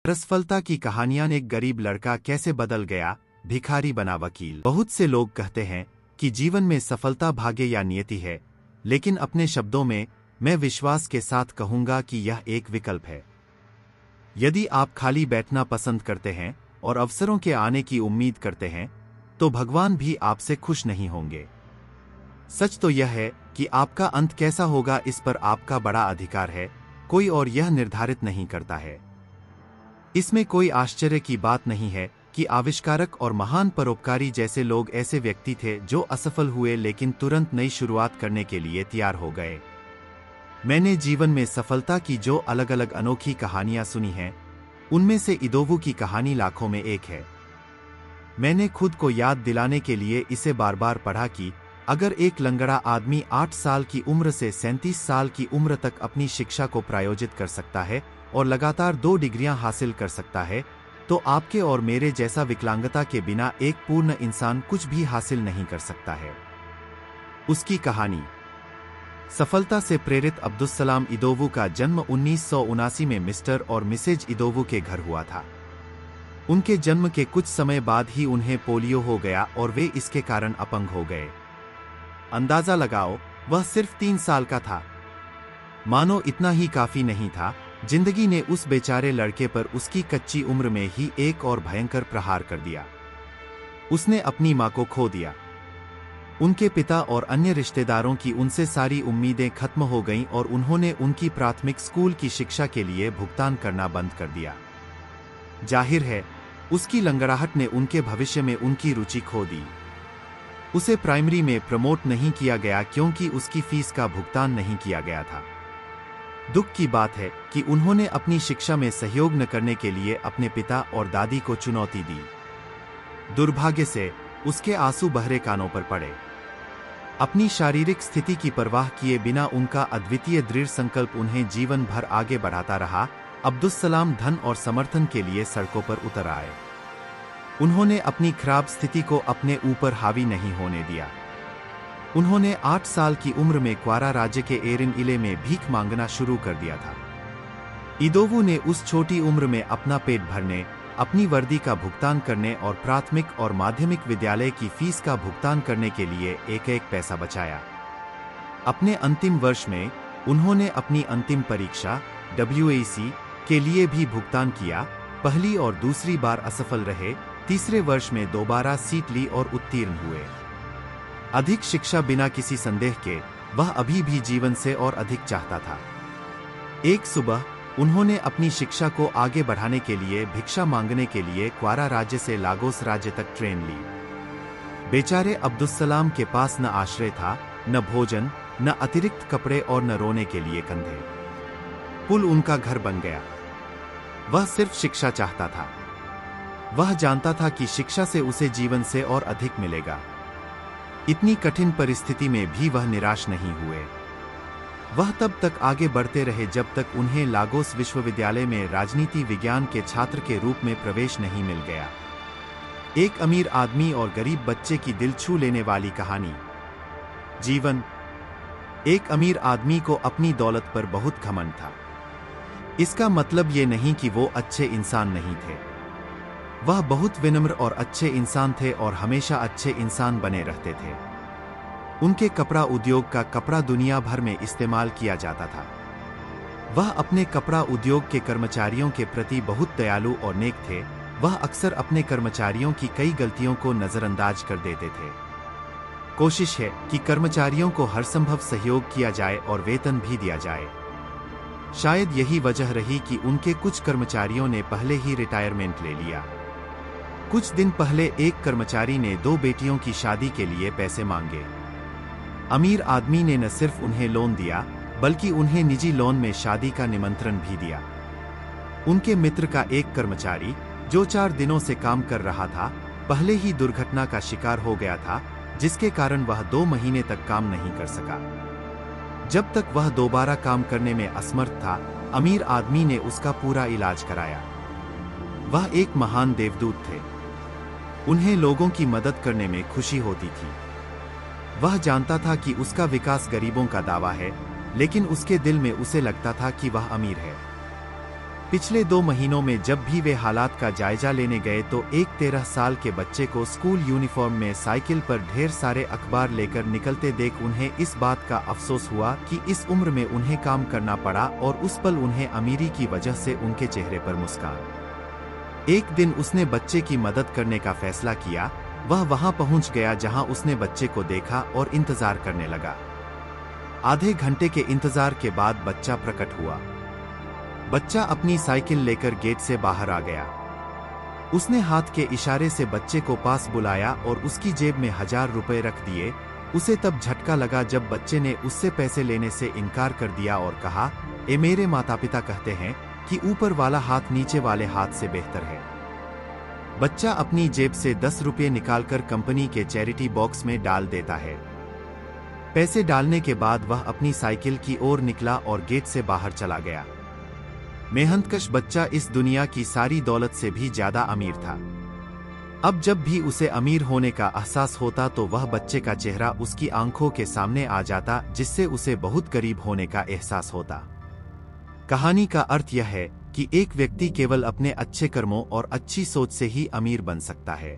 असफलता की कहानियां। एक गरीब लड़का कैसे बदल गया, भिखारी बना वकील। बहुत से लोग कहते हैं कि जीवन में सफलता भाग्य या नियति है, लेकिन अपने शब्दों में मैं विश्वास के साथ कहूंगा कि यह एक विकल्प है। यदि आप खाली बैठना पसंद करते हैं और अवसरों के आने की उम्मीद करते हैं, तो भगवान भी आपसे खुश नहीं होंगे। सच तो यह है कि आपका अंत कैसा होगा इस पर आपका बड़ा अधिकार है, कोई और यह निर्धारित नहीं करता है। इसमें कोई आश्चर्य की बात नहीं है कि आविष्कारक और महान परोपकारी जैसे लोग ऐसे व्यक्ति थे जो असफल हुए लेकिन तुरंत नई शुरुआत करने के लिए तैयार हो गए। मैंने जीवन में सफलता की जो अलग अलग अनोखी कहानियां सुनी हैं, उनमें से इदोवू की कहानी लाखों में एक है। मैंने खुद को याद दिलाने के लिए इसे बार बार पढ़ा कि अगर एक लंगड़ा आदमी 8 साल की उम्र से 37 साल की उम्र तक अपनी शिक्षा को प्रायोजित कर सकता है और लगातार 2 डिग्रियां हासिल कर सकता है, तो आपके और मेरे जैसा विकलांगता के बिना एक पूर्ण इंसान कुछ भी हासिल नहीं कर सकता है। उसकी कहानी। सफलता से प्रेरित अब्दुस्सलाम इदोवू का जन्म 1979 में मिस्टर और मिसेज इदोवू के घर हुआ था। उनके जन्म के कुछ समय बाद ही उन्हें पोलियो हो गया और वे इसके कारण अपंग हो गए। अंदाजा लगाओ, वह सिर्फ 3 साल का था। मानो इतना ही काफी नहीं था, जिंदगी ने उस बेचारे लड़के पर उसकी कच्ची उम्र में ही एक और भयंकर प्रहार कर दिया। उसने अपनी मां को खो दिया। उनके पिता और अन्य रिश्तेदारों की उनसे सारी उम्मीदें खत्म हो गईं और उन्होंने उनकी प्राथमिक स्कूल की शिक्षा के लिए भुगतान करना बंद कर दिया। जाहिर है, उसकी लंगड़ाहट ने उनके भविष्य में उनकी रुचि खो दी। उसे प्राइमरी में प्रमोट नहीं किया गया क्योंकि उसकी फीस का भुगतान नहीं किया गया था। दुख की बात है कि उन्होंने अपनी शिक्षा में सहयोग न करने के लिए अपने पिता और दादी को चुनौती दी। दुर्भाग्य से उसके आंसू बहरे कानों पर पड़े। अपनी शारीरिक स्थिति की परवाह किए बिना उनका अद्वितीय दृढ़ संकल्प उन्हें जीवन भर आगे बढ़ाता रहा। अब्दुस्सलाम धन और समर्थन के लिए सड़कों पर उतर आए। उन्होंने अपनी खराब स्थिति को अपने ऊपर हावी नहीं होने दिया। उन्होंने 8 साल की उम्र में क्वारा राज्य के एरिन इले में भीख मांगना शुरू कर दिया था। इदोवू ने उस छोटी उम्र में अपना पेट भरने, अपनी वर्दी का भुगतान करने और प्राथमिक और माध्यमिक विद्यालय की फीस का भुगतान करने के लिए एक एक पैसा बचाया। अपने अंतिम वर्ष में उन्होंने अपनी अंतिम परीक्षा WAC के लिए भी भुगतान किया। पहली और दूसरी बार असफल रहे, तीसरे वर्ष में दोबारा सीट ली और उत्तीर्ण हुए। अधिक शिक्षा बिना किसी संदेह के वह अभी भी जीवन से और अधिक चाहता था। एक सुबह उन्होंने अपनी शिक्षा को आगे बढ़ाने के लिए भिक्षा मांगने के लिए क्वारा राज्य से लागोस राज्य तक ट्रेन ली। बेचारे अब्दुस्सलाम के पास न आश्रय था, न भोजन, न अतिरिक्त कपड़े और न रोने के लिए कंधे। पुल उनका घर बन गया। वह सिर्फ शिक्षा चाहता था। वह जानता था कि शिक्षा से उसे जीवन से और अधिक मिलेगा। इतनी कठिन परिस्थिति में भी वह निराश नहीं हुए। वह तब तक आगे बढ़ते रहे जब तक उन्हें लागोस विश्वविद्यालय में राजनीति विज्ञान के छात्र के रूप में प्रवेश नहीं मिल गया। एक अमीर आदमी और गरीब बच्चे की दिल छू लेने वाली कहानी। जीवन। एक अमीर आदमी को अपनी दौलत पर बहुत घमंड था। इसका मतलब ये नहीं कि वो अच्छे इंसान नहीं थे। वह बहुत विनम्र और अच्छे इंसान थे और हमेशा अच्छे इंसान बने रहते थे। उनके कपड़ा उद्योग का कपड़ा दुनिया भर में इस्तेमाल किया जाता था। वह अपने कपड़ा उद्योग के कर्मचारियों के प्रति बहुत दयालु और नेक थे। वह अक्सर अपने कर्मचारियों की कई गलतियों को नजरअंदाज कर देते थे। कोशिश है कि कर्मचारियों को हर संभव सहयोग किया जाए और वेतन भी दिया जाए। शायद यही वजह रही कि उनके कुछ कर्मचारियों ने पहले ही रिटायरमेंट ले लिया। कुछ दिन पहले एक कर्मचारी ने 2 बेटियों की शादी के लिए पैसे मांगे। अमीर आदमी ने न सिर्फ उन्हें लोन दिया, बल्कि उन्हें निजी लोन में शादी का निमंत्रण भी दिया। उनके मित्र का एक कर्मचारी, जो 4 दिनों से काम कर रहा था, पहले ही दुर्घटना का शिकार हो गया था, जिसके कारण वह 2 महीने तक काम नहीं कर सका। जब तक वह दोबारा काम करने में असमर्थ था, अमीर आदमी ने उसका पूरा इलाज कराया। वह एक महान देवदूत थे। उन्हें लोगों की मदद करने में खुशी होती थी। वह जानता था कि उसका विकास गरीबों का दावा है, लेकिन उसके दिल में उसे लगता था कि वह अमीर है। पिछले 2 महीनों में जब भी वे हालात का जायजा लेने गए तो एक 13 साल के बच्चे को स्कूल यूनिफॉर्म में साइकिल पर ढेर सारे अखबार लेकर निकलते देख उन्हें इस बात का अफसोस हुआ कि इस उम्र में उन्हें काम करना पड़ा और उस पल उन्हें अमीरी की वजह से उनके चेहरे पर मुस्कान। एक दिन उसने बच्चे की मदद करने का फैसला किया। वह वहां पहुंच गया जहां उसने बच्चे को देखा और इंतजार करने लगा। आधे घंटे के इंतजार के बाद बच्चा प्रकट हुआ। बच्चा अपनी साइकिल लेकर गेट से बाहर आ गया। उसने हाथ के इशारे से बच्चे को पास बुलाया और उसकी जेब में 1000 रुपए रख दिए। उसे तब झटका लगा जब बच्चे ने उससे पैसे लेने से इनकार कर दिया और कहा, मेरे माता पिता कहते हैं कि ऊपर वाला हाथ नीचे वाले हाथ से बेहतर है। बच्चा अपनी जेब से 10 रुपये निकालकर कंपनी के चैरिटी बॉक्स में डाल देता है। पैसे डालने के बाद वह अपनी साइकिल की ओर निकला और गेट से बाहर चला गया। मेहनतकश बच्चा इस दुनिया की सारी दौलत से भी ज्यादा अमीर था। अब जब भी उसे अमीर होने का एहसास होता तो वह बच्चे का चेहरा उसकी आंखों के सामने आ जाता, जिससे उसे बहुत गरीब होने का एहसास होता। कहानी का अर्थ यह है कि एक व्यक्ति केवल अपने अच्छे कर्मों और अच्छी सोच से ही अमीर बन सकता है।